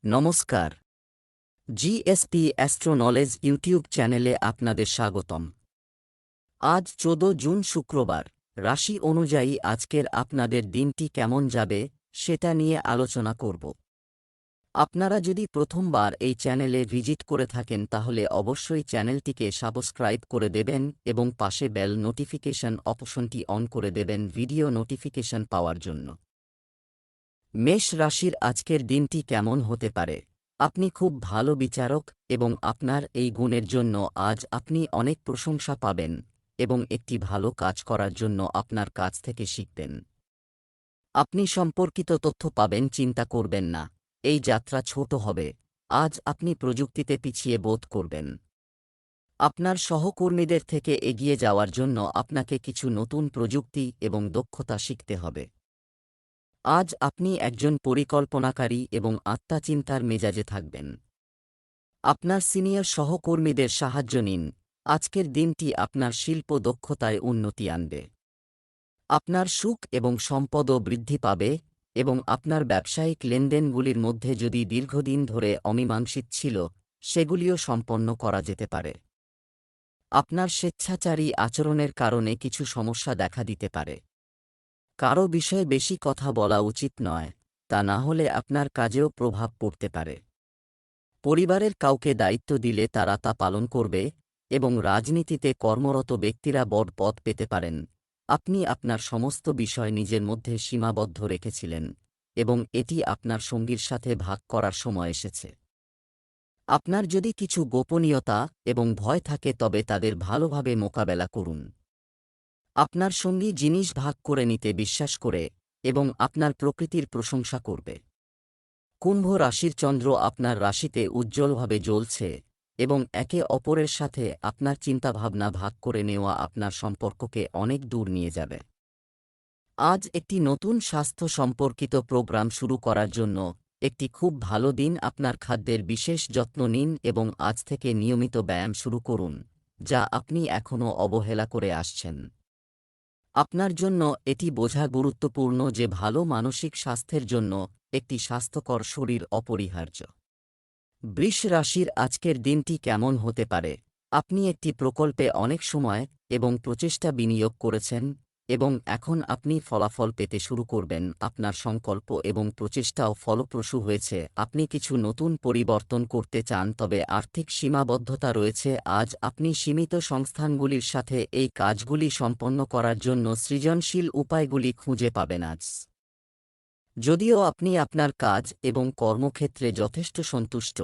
নমস্কার। GSP astro knowledge YouTube চ্যানেলে আপনাদের স্বাগতম। আজ ১৪ জুন শুক্রবার। রাশি অনুযায়ী আজকের আপনাদের দিনটি কেমন যাবে সেটা নিয়ে আলোচনা করব। আপনারা যদি প্রথমবার এই চ্যানেলে ভিজিট করে থাকেন তাহলে অবশ্যই চ্যানেলটিকে সাবস্ক্রাইব করে দেবেন এবং পাশে বেল নোটিফিকেশন অপশনটি অন করে দেবেন ভিডিও নোটিফিকেশন পাওয়ার জন্য। মেষ রাশির আজকের দিনটি কেমন হতে পারে? আপনি খুব ভালো বিচারক এবং আপনার এই গুণের জন্য আজ আপনি অনেক প্রশংসা পাবেন এবং একটি ভালো কাজ করার জন্য আপনার কাছ থেকে শিখবেন। আপনি সম্পর্কিত তথ্য পাবেন, চিন্তা করবেন না। এই যাত্রা ছোট হবে। আজ আপনি প্রযুক্তিতে পিছিয়ে বোধ করবেন। আপনার সহকর্মীদের থেকে এগিয়ে যাওয়ার জন্য আপনাকে কিছু নতুন প্রযুক্তি এবং দক্ষতা শিখতে হবে। আজ আপনি একজন পরিকল্পনাকারী এবং আত্মাচিন্তার মেজাজে থাকবেন। আপনার সিনিয়র সহকর্মীদের সাহায্য নিন। আজকের দিনটি আপনার শিল্প দক্ষতায় উন্নতি আনবে। আপনার সুখ এবং সম্পদও বৃদ্ধি পাবে এবং আপনার ব্যবসায়িক লেনদেনগুলির মধ্যে যদি দীর্ঘদিন ধরে অমীমাংসিত ছিল সেগুলিও সম্পন্ন করা যেতে পারে। আপনার স্বেচ্ছাচারী আচরণের কারণে কিছু সমস্যা দেখা দিতে পারে। কারও বিষয়ে বেশি কথা বলা উচিত নয়, তা না হলে আপনার কাজেও প্রভাব পড়তে পারে। পরিবারের কাউকে দায়িত্ব দিলে তারা তা পালন করবে এবং রাজনীতিতে কর্মরত ব্যক্তিরা বড় পদ পেতে পারেন। আপনি আপনার সমস্ত বিষয় নিজের মধ্যে সীমাবদ্ধ রেখেছিলেন এবং এটি আপনার সঙ্গীর সাথে ভাগ করার সময় এসেছে। আপনার যদি কিছু গোপনীয়তা এবং ভয় থাকে তবে তাদের ভালোভাবে মোকাবেলা করুন। আপনার সঙ্গী জিনিস ভাগ করে নিতে বিশ্বাস করে এবং আপনার প্রকৃতির প্রশংসা করবে। কুম্ভ রাশির চন্দ্র আপনার রাশিতে উজ্জ্বলভাবে জ্বলছে এবং একে অপরের সাথে আপনার চিন্তাভাবনা ভাগ করে নেওয়া আপনার সম্পর্ককে অনেক দূর নিয়ে যাবে। আজ একটি নতুন স্বাস্থ্য সম্পর্কিত প্রোগ্রাম শুরু করার জন্য একটি খুব ভালো দিন। আপনার খাদ্যের বিশেষ যত্ন নিন এবং আজ থেকে নিয়মিত ব্যায়াম শুরু করুন, যা আপনি এখনও অবহেলা করে আসছেন। আপনার জন্য এটি বোঝা গুরুত্বপূর্ণ যে ভালো মানসিক স্বাস্থ্যের জন্য একটি স্বাস্থ্যকর শরীর অপরিহার্য। বৃষ রাশির আজকের দিনটি কেমন হতে পারে? আপনি একটি প্রকল্পে অনেক সময় এবং প্রচেষ্টা বিনিয়োগ করেছেন এবং এখন আপনি ফলাফল পেতে শুরু করবেন। আপনার সংকল্প এবং প্রচেষ্টাও ফলপ্রসূ হয়েছে। আপনি কিছু নতুন পরিবর্তন করতে চান তবে আর্থিক সীমাবদ্ধতা রয়েছে। আজ আপনি সীমিত সংস্থানগুলির সাথে এই কাজগুলি সম্পন্ন করার জন্য সৃজনশীল উপায়গুলি খুঁজে পাবেন আজ। যদিও আপনি আপনার কাজ এবং কর্মক্ষেত্রে যথেষ্ট সন্তুষ্ট,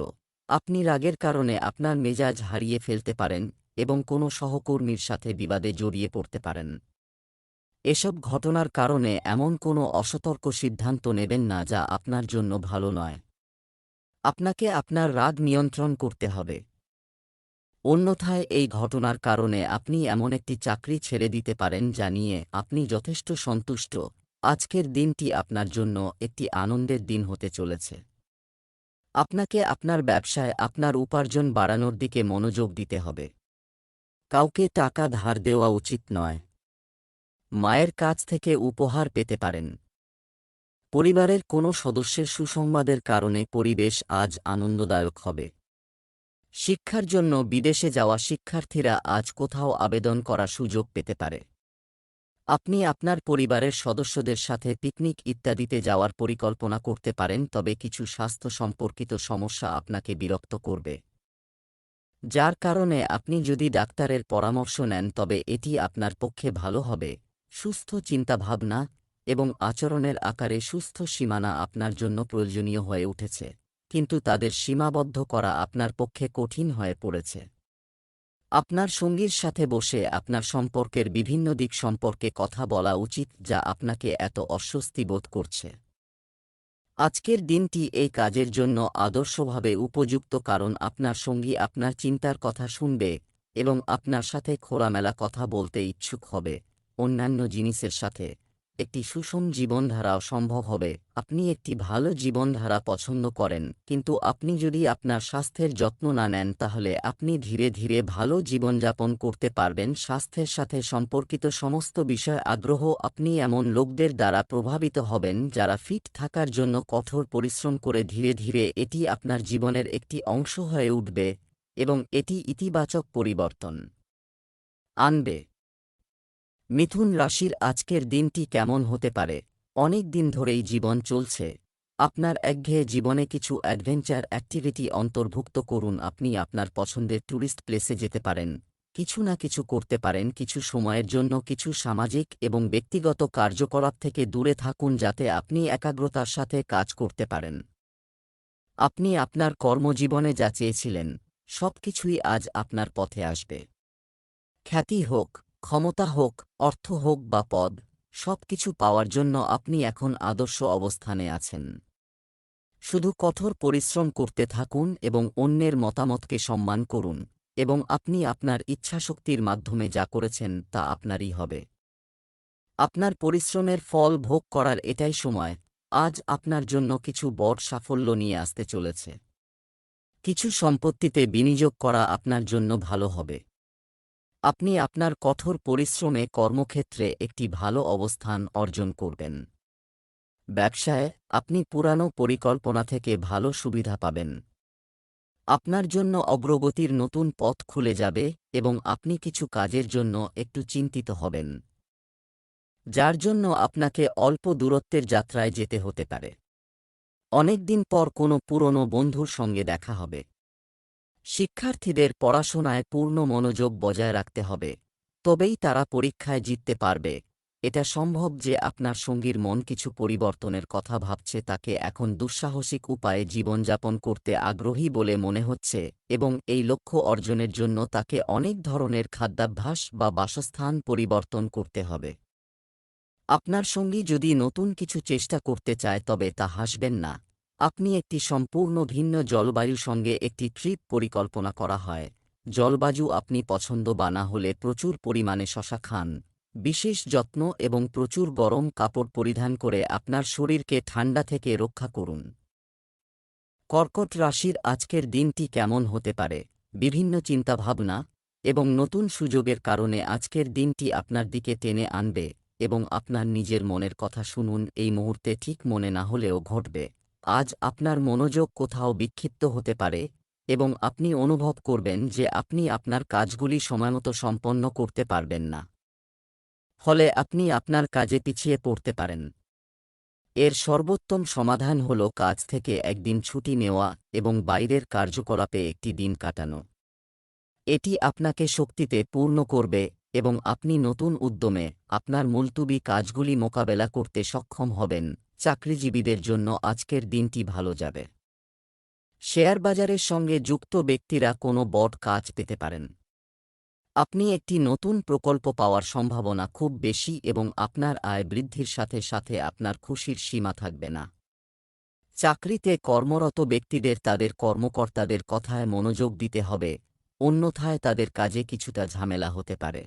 আপনি রাগের কারণে আপনার মেজাজ হারিয়ে ফেলতে পারেন এবং কোনো সহকর্মীর সাথে বিবাদে জড়িয়ে পড়তে পারেন। এসব ঘটনার কারণে এমন কোনো অসতর্ক সিদ্ধান্ত নেবেন না যা আপনার জন্য ভালো নয়। আপনাকে আপনার রাগ নিয়ন্ত্রণ করতে হবে। অন্যথায় এই ঘটনার কারণে আপনি এমন একটি চাকরি ছেড়ে দিতে পারেন যা নিয়ে আপনি যথেষ্ট সন্তুষ্ট। আজকের দিনটি আপনার জন্য একটি আনন্দের দিন হতে চলেছে। আপনাকে আপনার ব্যবসায় আপনার উপার্জন বাড়ানোর দিকে মনোযোগ দিতে হবে। কাউকে টাকা ধার দেওয়া উচিত নয়। মায়ের কাছ থেকে উপহার পেতে পারেন। পরিবারের কোনো সদস্যের সুসংবাদের কারণে পরিবেশ আজ আনন্দদায়ক হবে। শিক্ষার জন্য বিদেশে যাওয়া শিক্ষার্থীরা আজ কোথাও আবেদন করার সুযোগ পেতে পারে। আপনি আপনার পরিবারের সদস্যদের সাথে পিকনিক ইত্যাদিতে যাওয়ার পরিকল্পনা করতে পারেন তবে কিছু স্বাস্থ্য সম্পর্কিত সমস্যা আপনাকে বিরক্ত করবে, যার কারণে আপনি যদি ডাক্তারের পরামর্শ নেন তবে এটি আপনার পক্ষে ভালো হবে। সুস্থ চিন্তাভাবনা এবং আচরণের আকারে সুস্থ সীমানা আপনার জন্য প্রয়োজনীয় হয়ে উঠেছে, কিন্তু তাদের সীমাবদ্ধ করা আপনার পক্ষে কঠিন হয়ে পড়েছে। আপনার সঙ্গীর সাথে বসে আপনার সম্পর্কের বিভিন্ন দিক সম্পর্কে কথা বলা উচিত যা আপনাকে এত অস্বস্তি বোধ করছে। আজকের দিনটি এই কাজের জন্য আদর্শভাবে উপযুক্ত কারণ আপনার সঙ্গী আপনার চিন্তার কথা শুনবে এবং আপনার সাথে খোলামেলা কথা বলতে ইচ্ছুক হবে। অন্যান্য জিনিসের সাথে একটি সুষম জীবনধারাও সম্ভব হবে। আপনি একটি ভালো জীবনধারা পছন্দ করেন, কিন্তু আপনি যদি আপনার স্বাস্থ্যের যত্ন না নেন তাহলে আপনি ধীরে ধীরে ভালো জীবনযাপন করতে পারবেন। স্বাস্থ্যের সাথে সম্পর্কিত সমস্ত বিষয় আগ্রহ, আপনি এমন লোকদের দ্বারা প্রভাবিত হবেন যারা ফিট থাকার জন্য কঠোর পরিশ্রম করে। ধীরে ধীরে এটি আপনার জীবনের একটি অংশ হয়ে উঠবে এবং এটি ইতিবাচক পরিবর্তন আনবে। মিথুন রাশির আজকের দিনটি কেমন হতে পারে? অনেক দিন ধরেই জীবন চলছে। আপনার একঘেয়ে জীবনে কিছু অ্যাডভেঞ্চার অ্যাক্টিভিটি অন্তর্ভুক্ত করুন। আপনি আপনার পছন্দের ট্যুরিস্ট প্লেসে যেতে পারেন, কিছু না কিছু করতে পারেন। কিছু সময়ের জন্য কিছু সামাজিক এবং ব্যক্তিগত কার্যকলাপ থেকে দূরে থাকুন যাতে আপনি একাগ্রতার সাথে কাজ করতে পারেন। আপনি আপনার কর্মজীবনে যা চেয়েছিলেন সবকিছুই আজ আপনার পথে আসবে। খ্যাতি হোক, ক্ষমতা হোক, অর্থ হোক বা পদ, সবকিছু পাওয়ার জন্য আপনি এখন আদর্শ অবস্থানে আছেন। শুধু কঠোর পরিশ্রম করতে থাকুন এবং অন্যের মতামতকে সম্মান করুন, এবং আপনি আপনার ইচ্ছাশক্তির মাধ্যমে যা করেছেন তা আপনারই হবে। আপনার পরিশ্রমের ফল ভোগ করার এটাই সময়। আজ আপনার জন্য কিছু বড় সাফল্য নিয়ে আসতে চলেছে। কিছু সম্পত্তিতে বিনিয়োগ করা আপনার জন্য ভালো হবে। আপনি আপনার কঠোর পরিশ্রমে কর্মক্ষেত্রে একটি ভালো অবস্থান অর্জন করবেন। ব্যবসায় আপনি পুরানো পরিকল্পনা থেকে ভালো সুবিধা পাবেন। আপনার জন্য অগ্রগতির নতুন পথ খুলে যাবে এবং আপনি কিছু কাজের জন্য একটু চিন্তিত হবেন, যার জন্য আপনাকে অল্প দূরত্বের যাত্রায় যেতে হতে পারে। অনেকদিন পর কোনো পুরনো বন্ধুর সঙ্গে দেখা হবে। শিক্ষার্থীদের পড়াশোনায় পূর্ণ মনোযোগ বজায় রাখতে হবে, তবেই তারা পরীক্ষায় জিততে পারবে। এটা সম্ভব যে আপনার সঙ্গীর মন কিছু পরিবর্তনের কথা ভাবছে, তাকে এখন দুঃসাহসিক উপায়ে জীবনযাপন করতে আগ্রহী বলে মনে হচ্ছে এবং এই লক্ষ্য অর্জনের জন্য তাকে অনেক ধরনের খাদ্যাভ্যাস বা বাসস্থান পরিবর্তন করতে হবে। আপনার সঙ্গী যদি নতুন কিছু চেষ্টা করতে চায় তবে তা হাসবেন না। আপনি একটি সম্পূর্ণ ভিন্ন জলবায়ুর সঙ্গে একটি ট্রিপ পরিকল্পনা করা হয়। জলবায়ু আপনি পছন্দ বা না হলে প্রচুর পরিমাণে শশা খান, বিশেষ যত্ন এবং প্রচুর গরম কাপড় পরিধান করে আপনার শরীরকে ঠান্ডা থেকে রক্ষা করুন। কর্কট রাশির আজকের দিনটি কেমন হতে পারে? বিভিন্ন চিন্তাভাবনা এবং নতুন সুযোগের কারণে আজকের দিনটি আপনার দিকে টেনে আনবে এবং আপনার নিজের মনের কথা শুনুন। এই মুহূর্তে ঠিক মনে না হলেও ঘটবে। আজ আপনার মনোযোগ কোথাও বিক্ষিপ্ত হতে পারে এবং আপনি অনুভব করবেন যে আপনি আপনার কাজগুলি সময়মতো সম্পন্ন করতে পারবেন না। ফলে আপনি আপনার কাজে পিছিয়ে পড়তে পারেন। এর সর্বোত্তম সমাধান হল কাজ থেকে একদিন ছুটি নেওয়া এবং বাইরের কার্যকলাপে একটি দিন কাটানো। এটি আপনাকে শক্তিতে পূর্ণ করবে এবং আপনি নতুন উদ্যমে আপনার মুলতুবি কাজগুলি মোকাবেলা করতে সক্ষম হবেন। চাকরিজীবীদের জন্য আজকের দিনটি ভালো যাবে। শেয়ার বাজারের সঙ্গে যুক্ত ব্যক্তিরা কোনো বড় কাজ পেতে পারেন। আপনি একটি নতুন প্রকল্প পাওয়ার সম্ভাবনা খুব বেশি এবং আপনার আয় বৃদ্ধির সাথে সাথে আপনার খুশির সীমা থাকবে না। চাকরিতে কর্মরত ব্যক্তিদের তাদের কর্মকর্তাদের কথায় মনোযোগ দিতে হবে, অন্যথায় তাদের কাজে কিছুটা ঝামেলা হতে পারে।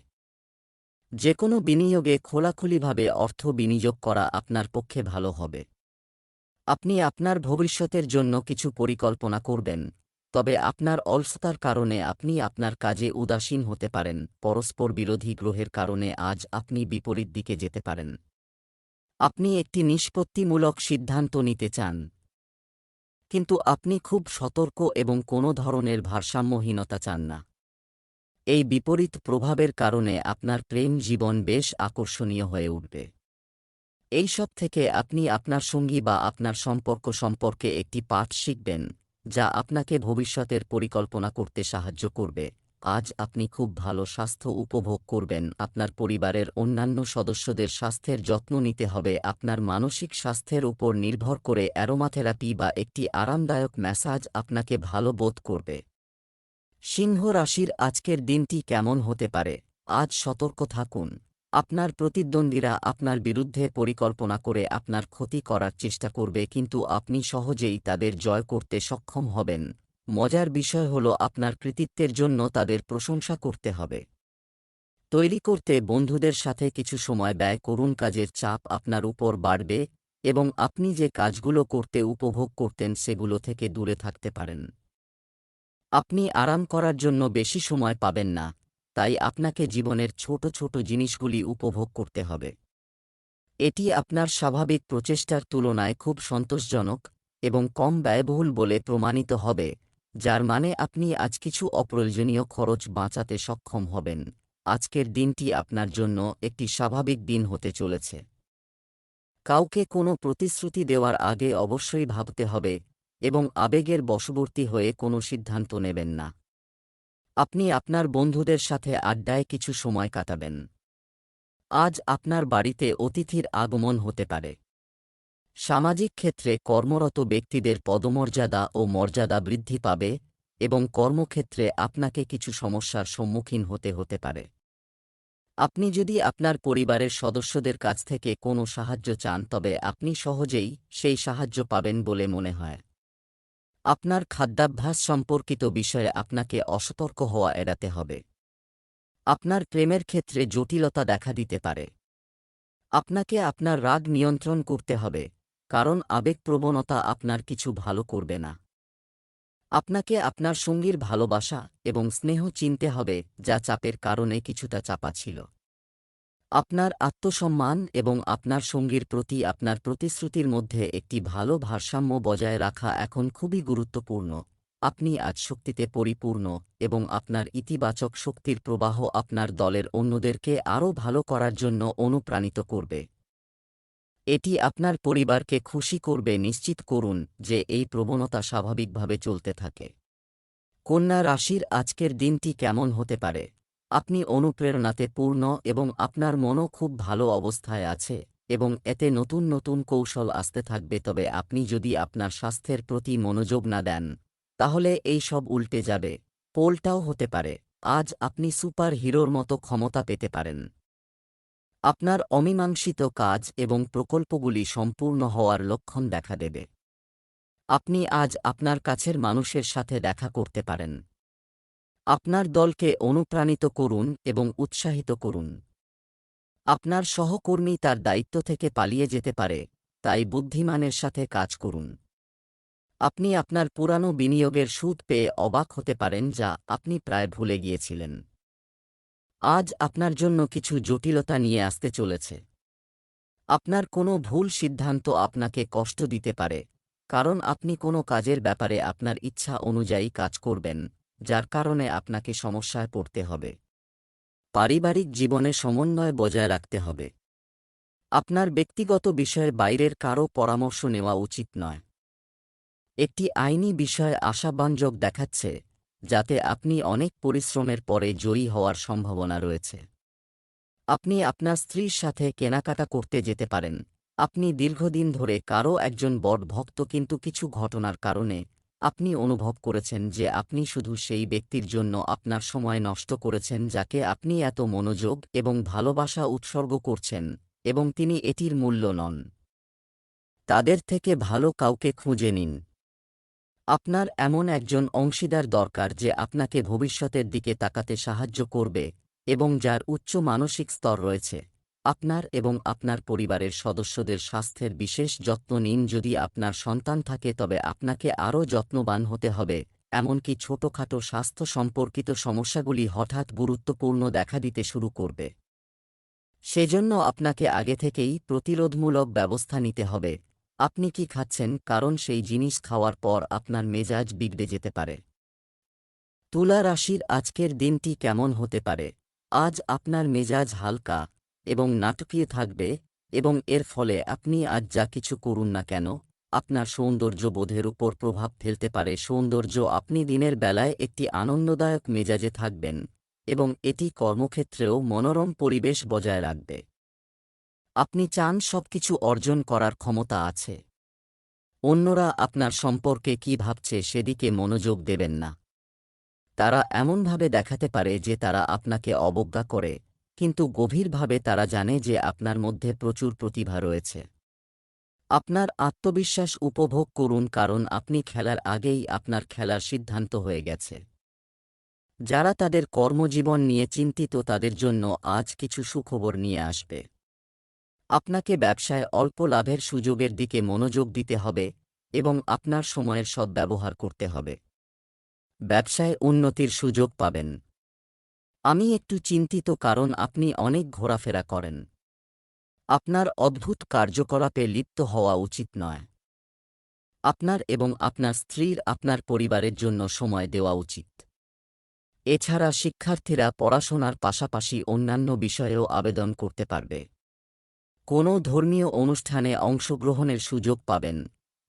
যে কোনো বিনিয়োগে খোলাখুলিভাবে অর্থ বিনিয়োগ করা আপনার পক্ষে ভালো হবে। আপনি আপনার ভবিষ্যতের জন্য কিছু পরিকল্পনা করবেন, তবে আপনার অলসতার কারণে আপনি আপনার কাজে উদাসীন হতে পারেন। পরস্পর বিরোধী গ্রহের কারণে আজ আপনি বিপরীত দিকে যেতে পারেন। আপনি একটি নিষ্পত্তিমূলক সিদ্ধান্ত নিতে চান, কিন্তু আপনি খুব সতর্ক এবং কোনো ধরনের ভারসাম্যহীনতা চান না। এই বিপরীত প্রভাবের কারণে আপনার প্রেম জীবন বেশ আকর্ষণীয় হয়ে উঠবে। এইসব থেকে আপনি আপনার সঙ্গী বা আপনার সম্পর্ক সম্পর্কে একটি পাঠ শিখবেন, যা আপনাকে ভবিষ্যতের পরিকল্পনা করতে সাহায্য করবে। আজ আপনি খুব ভালো স্বাস্থ্য উপভোগ করবেন। আপনার পরিবারের অন্যান্য সদস্যদের স্বাস্থ্যের যত্ন নিতে হবে। আপনার মানসিক স্বাস্থ্যের উপর নির্ভর করে অ্যারোমাথেরাপি বা একটি আরামদায়ক ম্যাসাজ আপনাকে ভালো বোধ করবে। সিংহ রাশির আজকের দিনটি কেমন হতে পারে? আজ সতর্ক থাকুন। আপনার প্রতিদ্বন্দ্বীরা আপনার বিরুদ্ধে পরিকল্পনা করে আপনার ক্ষতি করার চেষ্টা করবে, কিন্তু আপনি সহজেই তাদের জয় করতে সক্ষম হবেন। মজার বিষয় হল আপনার কৃতিত্বের জন্য তাদের প্রশংসা করতে হবে। তৈরি করতে বন্ধুদের সাথে কিছু সময় ব্যয় করুন। কাজের চাপ আপনার উপর বাড়বে এবং আপনি যে কাজগুলো করতে উপভোগ করতেন সেগুলো থেকে দূরে থাকতে পারেন। আপনি আরাম করার জন্য বেশি সময় পাবেন না, তাই আপনাকে জীবনের ছোট ছোট জিনিসগুলি উপভোগ করতে হবে। এটি আপনার স্বাভাবিক প্রচেষ্টার তুলনায় খুব সন্তোষজনক এবং কম ব্যয়বহুল বলে প্রমাণিত হবে, যার মানে আপনি আজ কিছু অপ্রয়োজনীয় খরচ বাঁচাতে সক্ষম হবেন। আজকের দিনটি আপনার জন্য একটি স্বাভাবিক দিন হতে চলেছে। কাউকে কোনো প্রতিশ্রুতি দেওয়ার আগে অবশ্যই ভাবতে হবে এবং আবেগের বশবর্তী হয়ে কোনো সিদ্ধান্ত নেবেন না। আপনি আপনার বন্ধুদের সাথে আড্ডায় কিছু সময় কাটাবেন। আজ আপনার বাড়িতে অতিথির আগমন হতে পারে। সামাজিক ক্ষেত্রে কর্মরত ব্যক্তিদের পদমর্যাদা ও মর্যাদা বৃদ্ধি পাবে এবং কর্মক্ষেত্রে আপনাকে কিছু সমস্যার সম্মুখীন হতে পারে। আপনি যদি আপনার পরিবারের সদস্যদের কাছ থেকে কোনো সাহায্য চান তবে আপনি সহজেই সেই সাহায্য পাবেন বলে মনে হয়। আপনার খাদ্যাভ্যাস সম্পর্কিত বিষয়ে আপনাকে অসতর্ক হওয়া এড়াতে হবে। আপনার প্রেমের ক্ষেত্রে জটিলতা দেখা দিতে পারে। আপনাকে আপনার রাগ নিয়ন্ত্রণ করতে হবে, কারণ আবেগপ্রবণতা আপনার কিছু ভালো করবে না। আপনাকে আপনার সঙ্গীর ভালোবাসা এবং স্নেহ চিনতে হবে, যা চাপের কারণে কিছুটা চাপা ছিল। আপনার আত্মসম্মান এবং আপনার সঙ্গীর প্রতি আপনার প্রতিশ্রুতির মধ্যে একটি ভালো ভারসাম্য বজায় রাখা এখন খুবই গুরুত্বপূর্ণ। আপনি আজ শক্তিতে পরিপূর্ণ এবং আপনার ইতিবাচক শক্তির প্রবাহ আপনার দলের অন্যদেরকে আরও ভালো করার জন্য অনুপ্রাণিত করবে। এটি আপনার পরিবারকে খুশি করবে। নিশ্চিত করুন যে এই প্রবণতা স্বাভাবিকভাবে চলতে থাকে। কন্যা রাশির আজকের দিনটি কেমন হতে পারে? আপনি অনুপ্রেরণাতে পূর্ণ এবং আপনার মনও খুব ভালো অবস্থায় আছে এবং এতে নতুন নতুন কৌশল আসতে থাকবে। তবে আপনি যদি আপনার স্বাস্থ্যের প্রতি মনোযোগ না দেন, তাহলে এই সব উল্টে যাবে। পোলটাও হতে পারে। আজ আপনি সুপার হিরোর মতো ক্ষমতা পেতে পারেন। আপনার অমীমাংসিত কাজ এবং প্রকল্পগুলি সম্পূর্ণ হওয়ার লক্ষণ দেখা দেবে। আপনি আজ আপনার কাছের মানুষের সাথে দেখা করতে পারেন। আপনার দলকে অনুপ্রাণিত করুন এবং উৎসাহিত করুন। আপনার সহকর্মী তার দায়িত্ব থেকে পালিয়ে যেতে পারে, তাই বুদ্ধিমানের সাথে কাজ করুন। আপনি আপনার পুরানো বিনিয়োগের সুদ পেয়ে অবাক হতে পারেন, যা আপনি প্রায় ভুলে গিয়েছিলেন। আজ আপনার জন্য কিছু জটিলতা নিয়ে আসতে চলেছে। আপনার কোনো ভুল সিদ্ধান্ত আপনাকে কষ্ট দিতে পারে, কারণ আপনি কোনো কাজের ব্যাপারে আপনার ইচ্ছা অনুযায়ী কাজ করবেন, যার কারণে আপনাকে সমস্যায় পড়তে হবে। পারিবারিক জীবনে সমন্বয় বজায় রাখতে হবে। আপনার ব্যক্তিগত বিষয়ের বাইরের কারও পরামর্শ নেওয়া উচিত নয়। একটি আইনি বিষয় আশাব্যঞ্জক দেখাচ্ছে, যাতে আপনি অনেক পরিশ্রমের পরে জয়ী হওয়ার সম্ভাবনা রয়েছে। আপনি আপনার স্ত্রীর সাথে কেনাকাটা করতে যেতে পারেন। আপনি দীর্ঘদিন ধরে কারও একজন বড় ভক্ত, কিন্তু কিছু ঘটনার কারণে আপনি অনুভব করেছেন যে আপনি শুধু সেই ব্যক্তির জন্য আপনার সময় নষ্ট করেছেন যাকে আপনি এত মনোযোগ এবং ভালোবাসা উৎসর্গ করছেন, এবং তিনি এটির মূল্য নন। তাদের থেকে ভালো কাউকে খুঁজে নিন। আপনার এমন একজন অংশীদার দরকার যে আপনাকে ভবিষ্যতের দিকে তাকাতে সাহায্য করবে এবং যার উচ্চ মানসিক স্তর রয়েছে। আপনার এবং আপনার পরিবারের সদস্যদের স্বাস্থ্যের বিশেষ যত্ন নিন। যদি আপনার সন্তান থাকে তবে আপনাকে আরও যত্নবান হতে হবে, এমনকি ছোটখাটো স্বাস্থ্য সম্পর্কিত সমস্যাগুলি হঠাৎ গুরুত্বপূর্ণ দেখা দিতে শুরু করবে। সেজন্য আপনাকে আগে থেকেই প্রতিরোধমূলক ব্যবস্থা নিতে হবে। আপনি কি খাচ্ছেন, কারণ সেই জিনিস খাওয়ার পর আপনার মেজাজ বিগড়ে যেতে পারে। তুলা রাশির আজকের দিনটি কেমন হতে পারে? আজ আপনার মেজাজ হালকা এবং নাটকীয় থাকবে এবং এর ফলে আপনি আজ যা কিছু করুন না কেন, আপনার সৌন্দর্যবোধের উপর প্রভাব ফেলতে পারে। সৌন্দর্য, আপনি দিনের বেলায় একটি আনন্দদায়ক মেজাজে থাকবেন এবং এটি কর্মক্ষেত্রেও মনোরম পরিবেশ বজায় রাখবে। আপনি চান সবকিছু অর্জন করার ক্ষমতা আছে। অন্যরা আপনার সম্পর্কে কী ভাবছে সেদিকে মনোযোগ দেবেন না। তারা এমনভাবে দেখাতে পারে যে তারা আপনাকে অবজ্ঞা করে, কিন্তু গভীরভাবে তারা জানে যে আপনার মধ্যে প্রচুর প্রতিভা রয়েছে। আপনার আত্মবিশ্বাস উপভোগ করুন, কারণ আপনি খেলার আগেই আপনার খেলার সিদ্ধান্ত হয়ে গেছে। যারা তাদের কর্মজীবন নিয়ে চিন্তিত তাদের জন্য আজ কিছু সুখবর নিয়ে আসবে। আপনাকে ব্যবসায় অল্প লাভের সুযোগের দিকে মনোযোগ দিতে হবে এবং আপনার সময়ের সদ্ব্যবহার করতে হবে। ব্যবসায় উন্নতির সুযোগ পাবেন। আমি একটু চিন্তিত কারণ আপনি অনেক ঘোরাফেরা করেন। আপনার অদ্ভুত কার্যকলাপে লিপ্ত হওয়া উচিত নয়। আপনার এবং আপনার স্ত্রীর আপনার পরিবারের জন্য সময় দেওয়া উচিত। এছাড়া শিক্ষার্থীরা পড়াশোনার পাশাপাশি অন্যান্য বিষয়েও আবেদন করতে পারবে। কোনো ধর্মীয় অনুষ্ঠানে অংশগ্রহণের সুযোগ পাবেন।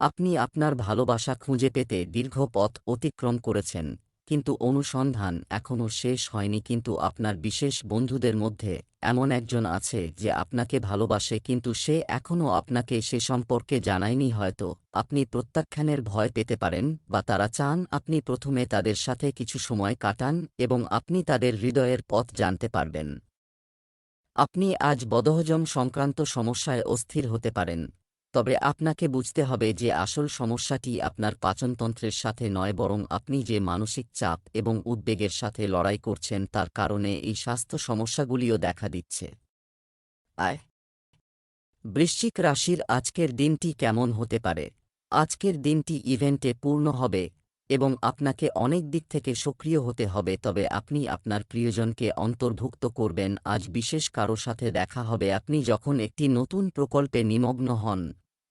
আপনি আপনার ভালোবাসা খুঁজে পেতে দীর্ঘ পথ অতিক্রম করেছেন, কিন্তু অনুসন্ধান এখনও শেষ হয়নি। কিন্তু আপনার বিশেষ বন্ধুদের মধ্যে এমন একজন আছে যে আপনাকে ভালোবাসে, কিন্তু সে এখনও আপনাকে সে সম্পর্কে জানায়নি। হয়তো আপনি প্রত্যাখ্যানের ভয় পেতে পারেন, বা তারা চান আপনি প্রথমে তাদের সাথে কিছু সময় কাটান এবং আপনি তাদের হৃদয়ের পথ জানতে পারবেন। আপনি আজ বদহজম সংক্রান্ত সমস্যায় অস্থির হতে পারেন, তবে আপনাকে বুঝতে হবে যে আসল সমস্যাটি আপনার পাচনতন্ত্রের সাথে নয়, বরং আপনি যে মানসিক চাপ এবং উদ্বেগের সাথে লড়াই করছেন তার কারণে এই স্বাস্থ্য সমস্যাগুলিও দেখা দিচ্ছে। আয় বৃশ্চিক রাশির আজকের দিনটি কেমন হতে পারে? আজকের দিনটি ইভেন্টে পূর্ণ হবে এবং আপনাকে অনেক দিক থেকে সক্রিয় হতে হবে, তবে আপনি আপনার প্রিয়জনকে অন্তর্ভুক্ত করবেন। আজ বিশেষ কারো সাথে দেখা হবে। আপনি যখন একটি নতুন প্রকল্পে নিমগ্ন হন,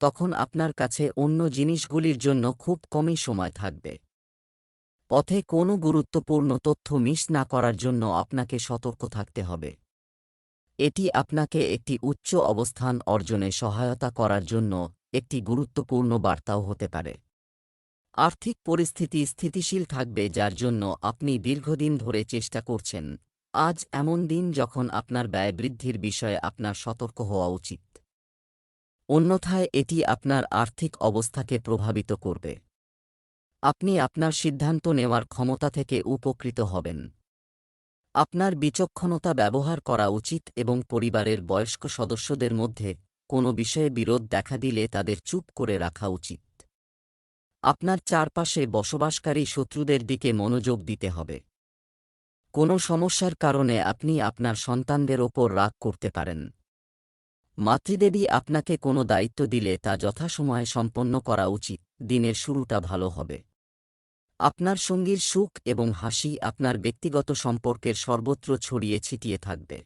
তখন আপনার কাছে অন্য জিনিসগুলির জন্য খুব কমই সময় থাকবে। পথে কোনো গুরুত্বপূর্ণ তথ্য মিস না করার জন্য আপনাকে সতর্ক থাকতে হবে। এটি আপনাকে একটি উচ্চ অবস্থান অর্জনে সহায়তা করার জন্য একটি গুরুত্বপূর্ণ বার্তাও হতে পারে। আর্থিক পরিস্থিতি স্থিতিশীল থাকবে, যার জন্য আপনি দীর্ঘদিন ধরে চেষ্টা করছেন। আজ এমন দিন যখন আপনার ব্যয় বৃদ্ধির বিষয়ে আপনার সতর্ক হওয়া উচিত। অন্যথায় এটি আপনার আর্থিক অবস্থাকে প্রভাবিত করবে। আপনি আপনার সিদ্ধান্ত নেওয়ার ক্ষমতা থেকে উপকৃত হবেন। আপনার বিচক্ষণতা ব্যবহার করা উচিত এবং পরিবারের বয়স্ক সদস্যদের মধ্যে কোনো বিষয়ে বিরোধ দেখা দিলে তাদের চুপ করে রাখা উচিত। আপনার চারপাশে বসবাসকারী শত্রুদের দিকে মনোযোগ দিতে হবে। কোনো সমস্যার কারণে আপনি আপনার সন্তানদের ওপর রাগ করতে পারেন। মাতৃদেবী আপনাকে কোনো দায়িত্ব দিলে তা যথাসময়ে সম্পন্ন করা উচিত। দিনের শুরুটা ভালো হবে। আপনার সঙ্গীর সুখ এবং হাসি আপনার ব্যক্তিগত সম্পর্কের সর্বত্র ছড়িয়ে ছিটিয়ে থাকবে।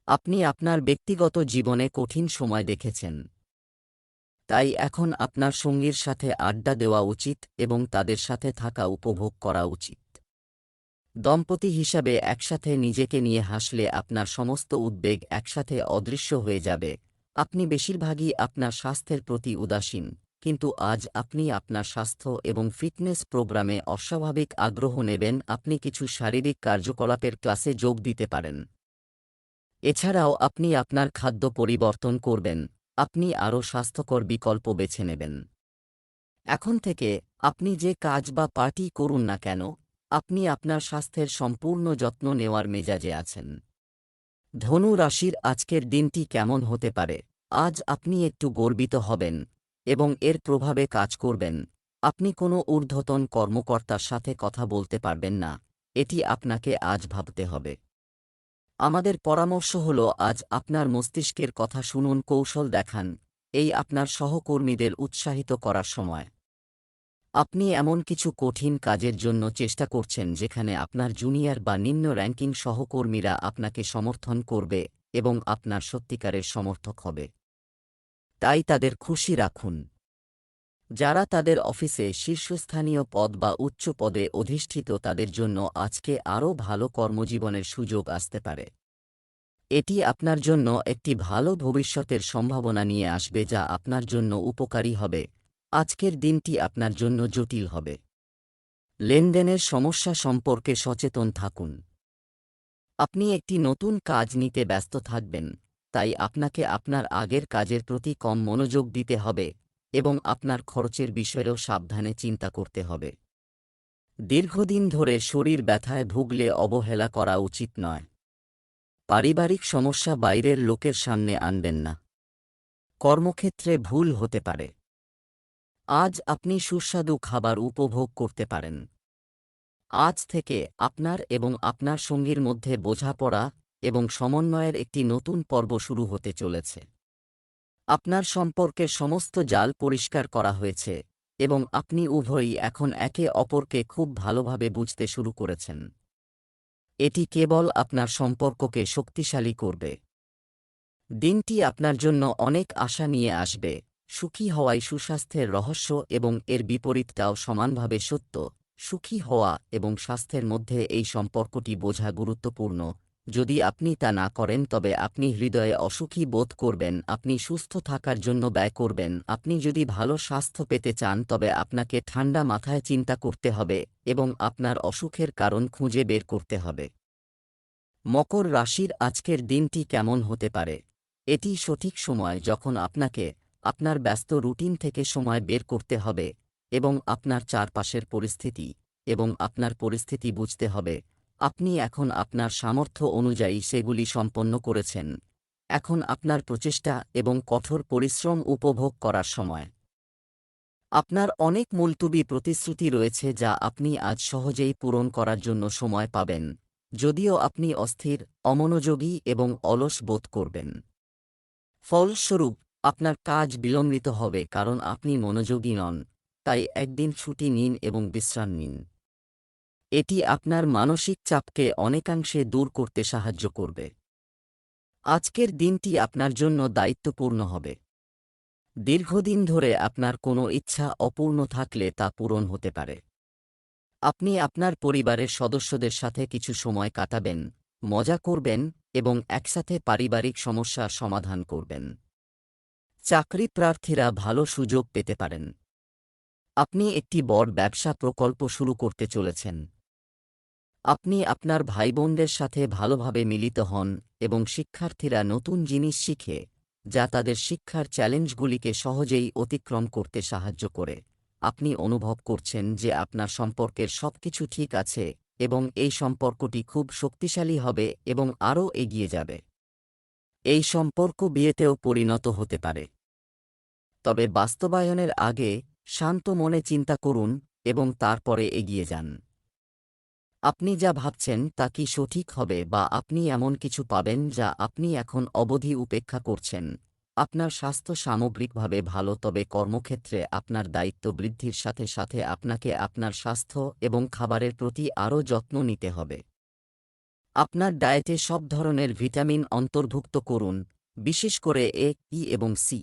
আপনি আপনার ব্যক্তিগত জীবনে কঠিন সময় দেখেছেন, তাই এখন আপনার সঙ্গীর সাথে আড্ডা দেওয়া উচিত এবং তাদের সাথে থাকা উপভোগ করা উচিত। দম্পতি হিসাবে একসাথে নিজেকে নিয়ে হাসলে আপনার সমস্ত উদ্বেগ একসাথে অদৃশ্য হয়ে যাবে। আপনি বেশিরভাগই আপনার স্বাস্থ্যের প্রতি উদাসীন, কিন্তু আজ আপনি আপনার স্বাস্থ্য এবং ফিটনেস প্রোগ্রামে অস্বাভাবিক আগ্রহ নেবেন। আপনি কিছু শারীরিক কার্যকলাপের ক্লাসে যোগ দিতে পারেন। এছাড়াও আপনি আপনার খাদ্য পরিবর্তন করবেন। আপনি আরও স্বাস্থ্যকর বিকল্প বেছে নেবেন। এখন থেকে আপনি যে কাজ বা পার্টি করুন না কেন, আপনি আপনার স্বাস্থ্যের সম্পূর্ণ যত্ন নেওয়ার মেজাজে আছেন। ধনু রাশির আজকের দিনটি কেমন হতে পারে? আজ আপনি একটু গর্বিত হবেন এবং এর প্রভাবে কাজ করবেন। আপনি কোনো ঊর্ধ্বতন কর্মকর্তার সাথে কথা বলতে পারবেন না। এটি আপনাকে আজ ভাবতে হবে। আমাদের পরামর্শ হল, আজ আপনার মস্তিষ্কের কথা শুনুন, কৌশল দেখান। এই আপনার সহকর্মীদের উৎসাহিত করার সময়। আপনি এমন কিছু কঠিন কাজের জন্য চেষ্টা করছেন যেখানে আপনার জুনিয়র বা নিম্ন র্যাঙ্কিং সহকর্মীরা আপনাকে সমর্থন করবে এবং আপনার সত্যিকারের সমর্থক হবে। তাই তাদের খুশি রাখুন। যারা তাদের অফিসে শীর্ষস্থানীয় পদ বা উচ্চ পদে অধিষ্ঠিত তাদের জন্য আজকে আরও ভালো কর্মজীবনের সুযোগ আসতে পারে। এটি আপনার জন্য একটি ভালো ভবিষ্যতের সম্ভাবনা নিয়ে আসবে যা আপনার জন্য উপকারী হবে। আজকের দিনটি আপনার জন্য জটিল হবে। লেনদেনের সমস্যা সম্পর্কে সচেতন থাকুন। আপনি একটি নতুন কাজ নিতে ব্যস্ত থাকবেন, তাই আপনাকে আপনার আগের কাজের প্রতি কম মনোযোগ দিতে হবে এবং আপনার খরচের বিষয়েও সাবধানে চিন্তা করতে হবে। দীর্ঘদিন ধরে শরীর ব্যথায় ভুগলে অবহেলা করা উচিত নয়। পারিবারিক সমস্যা বাইরের লোকের সামনে আনবেন না। কর্মক্ষেত্রে ভুল হতে পারে। আজ আপনি সুস্বাদু খাবার উপভোগ করতে পারেন। আজ থেকে আপনার এবং আপনার সঙ্গীর মধ্যে বোঝাপড়া এবং সমন্বয়ের একটি নতুন পর্ব শুরু হতে চলেছে। আপনার সম্পর্কের সমস্ত জাল পরিষ্কার করা হয়েছে এবং আপনি উভয়ই এখন একে অপরকে খুব ভালোভাবে বুঝতে শুরু করেছেন। এটি কেবল আপনার সম্পর্ককে শক্তিশালী করবে। দিনটি আপনার জন্য অনেক আশা নিয়ে আসবে। সুখী হওয়াই সুস্বাস্থ্যের রহস্য এবং এর বিপরীতটাও সমানভাবে সত্য। সুখী হওয়া এবং স্বাস্থ্যের মধ্যে এই সম্পর্কটি বোঝা গুরুত্বপূর্ণ। যদি আপনি তা না করেন তবে আপনি হৃদয়ে অসুখী বোধ করবেন। আপনি সুস্থ থাকার জন্য ব্যয় করবেন। আপনি যদি ভালো স্বাস্থ্য পেতে চান তবে আপনাকে ঠান্ডা মাথায় চিন্তা করতে হবে এবং আপনার অসুখের কারণ খুঁজে বের করতে হবে। মকর রাশির আজকের দিনটি কেমন হতে পারে? এটি সঠিক সময় যখন আপনাকে আপনার ব্যস্ত রুটিন থেকে সময় বের করতে হবে এবং আপনার চারপাশের পরিস্থিতি এবং আপনার পরিস্থিতি বুঝতে হবে। আপনি এখন আপনার সামর্থ্য অনুযায়ী সেগুলি সম্পন্ন করেছেন। এখন আপনার প্রচেষ্টা এবং কঠোর পরিশ্রম উপভোগ করার সময়। আপনার অনেক মুলতুবি প্রতিশ্রুতি রয়েছে যা আপনি আজ সহজেই পূরণ করার জন্য সময় পাবেন, যদিও আপনি অস্থির, অমনোযোগী এবং অলস বোধ করবেন। ফলস্বরূপ আপনার কাজ বিলম্বিত হবে কারণ আপনি মনোযোগী নন। তাই একদিন ছুটি নিন এবং বিশ্রাম নিন। এটি আপনার মানসিক চাপকে অনেকাংশে দূর করতে সাহায্য করবে। আজকের দিনটি আপনার জন্য দায়িত্বপূর্ণ হবে। দীর্ঘদিন ধরে আপনার কোনো ইচ্ছা অপূর্ণ থাকলে তা পূরণ হতে পারে। আপনি আপনার পরিবারের সদস্যদের সাথে কিছু সময় কাটাবেন, মজা করবেন এবং একসাথে পারিবারিক সমস্যার সমাধান করবেন। চাকরি প্রার্থীরা ভালো সুযোগ পেতে পারেন। আপনি একটি বড় ব্যবসা প্রকল্প শুরু করতে চলেছেন। আপনি আপনার ভাইবোনদের সাথে ভালোভাবে মিলিত হন এবং শিক্ষার্থীরা নতুন জিনিস শিখে যা তাদের শিক্ষার চ্যালেঞ্জগুলিকে সহজেই অতিক্রম করতে সাহায্য করে। আপনি অনুভব করছেন যে আপনার সম্পর্কের সবকিছু ঠিক আছে এবং এই সম্পর্কটি খুব শক্তিশালী হবে এবং আরও এগিয়ে যাবে। এই সম্পর্ক বিয়েতেও পরিণত হতে পারে। তবে বাস্তবায়নের আগে শান্ত মনে চিন্তা করুন এবং তারপরে এগিয়ে যান। আপনি যা ভাবছেন তা কি সঠিক হবে বা আপনি এমন কিছু পাবেন যা আপনি এখন অবধি উপেক্ষা করছেন। আপনার স্বাস্থ্য সামগ্রিকভাবে ভালো, তবে কর্মক্ষেত্রে আপনার দায়িত্ব বৃদ্ধির সাথে সাথে আপনাকে আপনার স্বাস্থ্য এবং খাবারের প্রতি আরও যত্ন নিতে হবে। আপনার ডায়েটে সব ধরনের ভিটামিন অন্তর্ভুক্ত করুন, বিশেষ করে এ, ই এবং সি।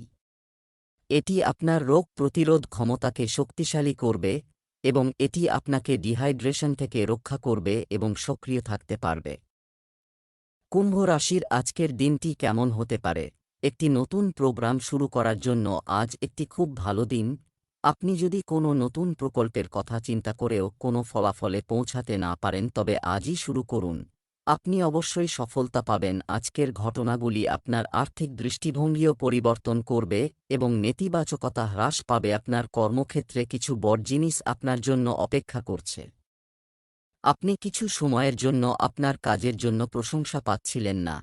এটি আপনার রোগ প্রতিরোধ ক্ষমতাকে শক্তিশালী করবে এবং এটি আপনাকে ডিহাইড্রেশন থেকে রক্ষা করবে এবং সক্রিয় থাকতে পারবে। কুম্ভ রাশির আজকের দিনটি কেমন হতে পারে? একটি নতুন প্রোগ্রাম শুরু করার জন্য আজ একটি খুব ভালো দিন। আপনি যদি কোনো নতুন প্রকল্পের কথা চিন্তা করেও কোনো ফলাফলে পৌঁছাতে না পারেন তবে আজই শুরু করুন। আপনি অবশ্যই সফলতা পাবেন। আজকের ঘটনাগুলি আপনার আর্থিক দৃষ্টিভঙ্গিও পরিবর্তন করবে এবং নেতিবাচকতা হ্রাস পাবে। আপনার কর্মক্ষেত্রে কিছু বড় জিনিস আপনার জন্য অপেক্ষা করছে। আপনি কিছু সময়ের জন্য আপনার কাজের জন্য প্রশংসা পাচ্ছিলেন না।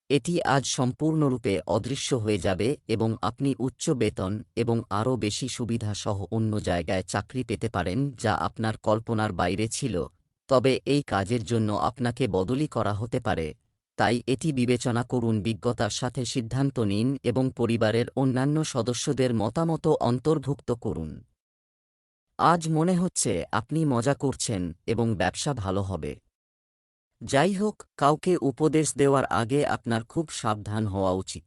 এটি আজ সম্পূর্ণরূপে অদৃশ্য হয়ে যাবে এবং আপনি উচ্চ বেতন এবং আরও বেশি সুবিধা সহ অন্য জায়গায় চাকরি পেতে পারেন যা আপনার কল্পনার বাইরে ছিল। তবে এই কাজের জন্য আপনাকে বদলি করা হতে পারে, তাই এটি বিবেচনা করুন। বিজ্ঞতার সাথে সিদ্ধান্ত নিন এবং পরিবারের অন্যান্য সদস্যদের মতামতও অন্তর্ভুক্ত করুন। আজ মনে হচ্ছে আপনি মজা করছেন এবং ব্যবসা ভালো হবে। যাই হোক, কাউকে উপদেশ দেওয়ার আগে আপনার খুব সাবধান হওয়া উচিত।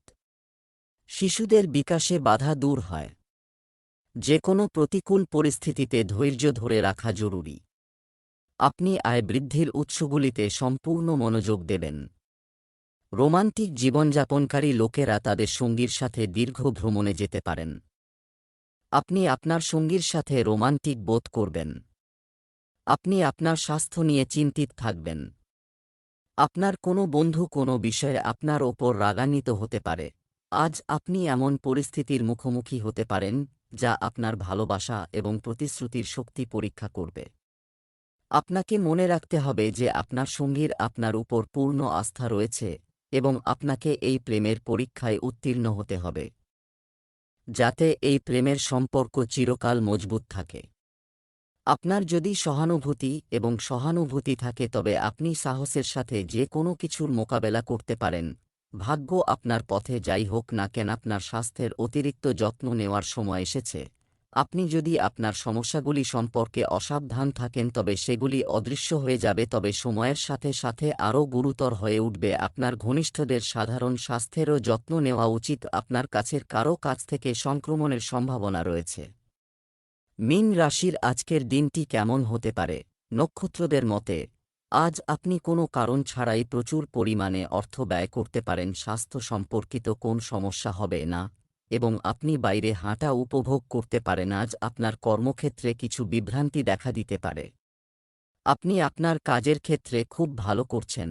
শিশুদের বিকাশে বাধা দূর হয়। যে কোনো প্রতিকূল পরিস্থিতিতে ধৈর্য ধরে রাখা জরুরি। আপনি আয় বৃদ্ধির উৎসগুলিতে সম্পূর্ণ মনোযোগ দেবেন। রোমান্টিক জীবনযাপনকারী লোকেরা তাদের সঙ্গীর সাথে দীর্ঘ ভ্রমণে যেতে পারেন। আপনি আপনার সঙ্গীর সাথে রোমান্টিক বোধ করবেন। আপনি আপনার স্বাস্থ্য নিয়ে চিন্তিত থাকবেন। আপনার কোনো বন্ধু কোনো বিষয়ে আপনার ওপর রাগান্বিত হতে পারে। আজ আপনি এমন পরিস্থিতির মুখোমুখি হতে পারেন যা আপনার ভালোবাসা এবং প্রতিশ্রুতির শক্তি পরীক্ষা করবে। আপনাকে মনে রাখতে হবে যে আপনার সঙ্গীর আপনার উপর পূর্ণ আস্থা রয়েছে এবং আপনাকে এই প্রেমের পরীক্ষায় উত্তীর্ণ হতে হবে, যাতে এই প্রেমের সম্পর্ক চিরকাল মজবুত থাকে। আপনার যদি সহানুভূতি থাকে তবে আপনি সাহসের সাথে যে কোনো কিছুর মোকাবেলা করতে পারেন। ভাগ্য আপনার পথে যাই হোক না কেন আপনার স্বাস্থ্যের অতিরিক্ত যত্ন নেওয়ার সময় এসেছে। আপনি যদি আপনার সমস্যাগুলি সম্পর্কে অসাবধান থাকেন তবে সেগুলি অদৃশ্য হয়ে যাবে, তবে সময়ের সাথে সাথে আরও গুরুতর হয়ে উঠবে। আপনার ঘনিষ্ঠদের সাধারণ স্বাস্থ্যেরও যত্ন নেওয়া উচিত। আপনার কাছের কারও কাছ থেকে সংক্রমণের সম্ভাবনা রয়েছে। মীন রাশির আজকের দিনটি কেমন হতে পারে? নক্ষত্রদের মতে আজ আপনি কোনো কারণ ছাড়াই প্রচুর পরিমাণে অর্থ ব্যয় করতে পারেন। স্বাস্থ্য সম্পর্কিত কোন সমস্যা হবে না এবং আপনি বাইরে হাঁটা উপভোগ করতে পারেন। আজ আপনার কর্মক্ষেত্রে কিছু বিভ্রান্তি দেখা দিতে পারে। আপনি আপনার কাজের ক্ষেত্রে খুব ভালো করছেন।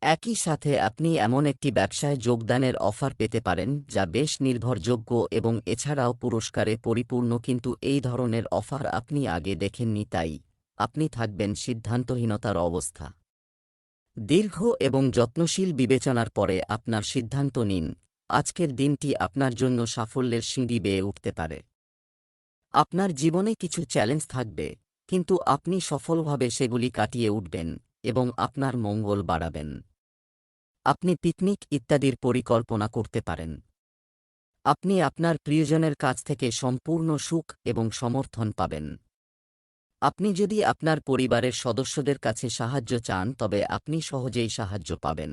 একই সাথে আপনি এমন একটি ব্যবসায় যোগদানের অফার পেতে পারেন যা বেশ নির্ভরযোগ্য এবং এছাড়াও পুরস্কারে পরিপূর্ণ, কিন্তু এই ধরনের অফার আপনি আগে দেখেননি, তাই আপনি থাকবেন সিদ্ধান্তহীনতার অবস্থা। দীর্ঘ এবং যত্নশীল বিবেচনার পরে আপনার সিদ্ধান্ত নিন। আজকের দিনটি আপনার জন্য সাফল্যের সিঁড়ি বেয়ে উঠতে পারে। আপনার জীবনে কিছু চ্যালেঞ্জ থাকবে, কিন্তু আপনি সফলভাবে সেগুলি কাটিয়ে উঠবেন এবং আপনার মঙ্গল বাড়াবেন। আপনি পিকনিক ইত্যাদির পরিকল্পনা করতে পারেন। আপনি আপনার প্রিয়জনের কাছ থেকে সম্পূর্ণ সুখ এবং সমর্থন পাবেন। আপনি যদি আপনার পরিবারের সদস্যদের কাছে সাহায্য চান তবে আপনি সহজেই সাহায্য পাবেন।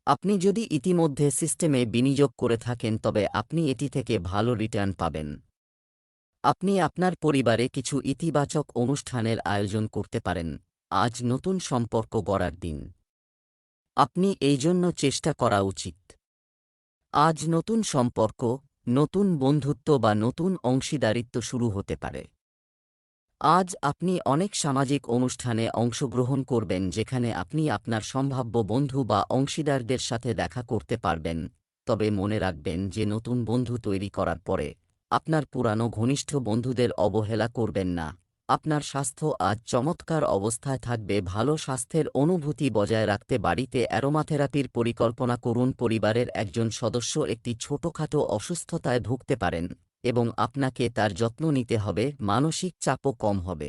আপনি যদি ইতিমধ্যে সিস্টেমে বিনিয়োগ করে থাকেন তবে আপনি এটি থেকে ভালো রিটার্ন পাবেন। আপনি আপনার পরিবারে কিছু ইতিবাচক অনুষ্ঠানের আয়োজন করতে পারেন। আজ নতুন সম্পর্ক গড়ার দিন। আপনি এই জন্য চেষ্টা করা উচিত। আজ নতুন সম্পর্ক, নতুন বন্ধুত্ব বা নতুন অংশীদারিত্ব শুরু হতে পারে। আজ আপনি অনেক সামাজিক অনুষ্ঠানে অংশগ্রহণ করবেন যেখানে আপনি আপনার সম্ভাব্য বন্ধু বা অংশীদারদের সাথে দেখা করতে পারবেন। তবে মনে রাখবেন যে নতুন বন্ধু তৈরি করার পরে আপনার পুরানো ঘনিষ্ঠ বন্ধুদের অবহেলা করবেন না। আপনার স্বাস্থ্য আজ চমৎকার অবস্থায় থাকবে। ভালো স্বাস্থ্যের অনুভূতি বজায় রাখতে বাড়িতে অ্যারোমাথেরাপির পরিকল্পনা করুন। পরিবারের একজন সদস্য একটি ছোটখাটো অসুস্থতায় ভুগতে পারেন এবং আপনাকে তার যত্ন নিতে হবে। মানসিক চাপও কম হবে।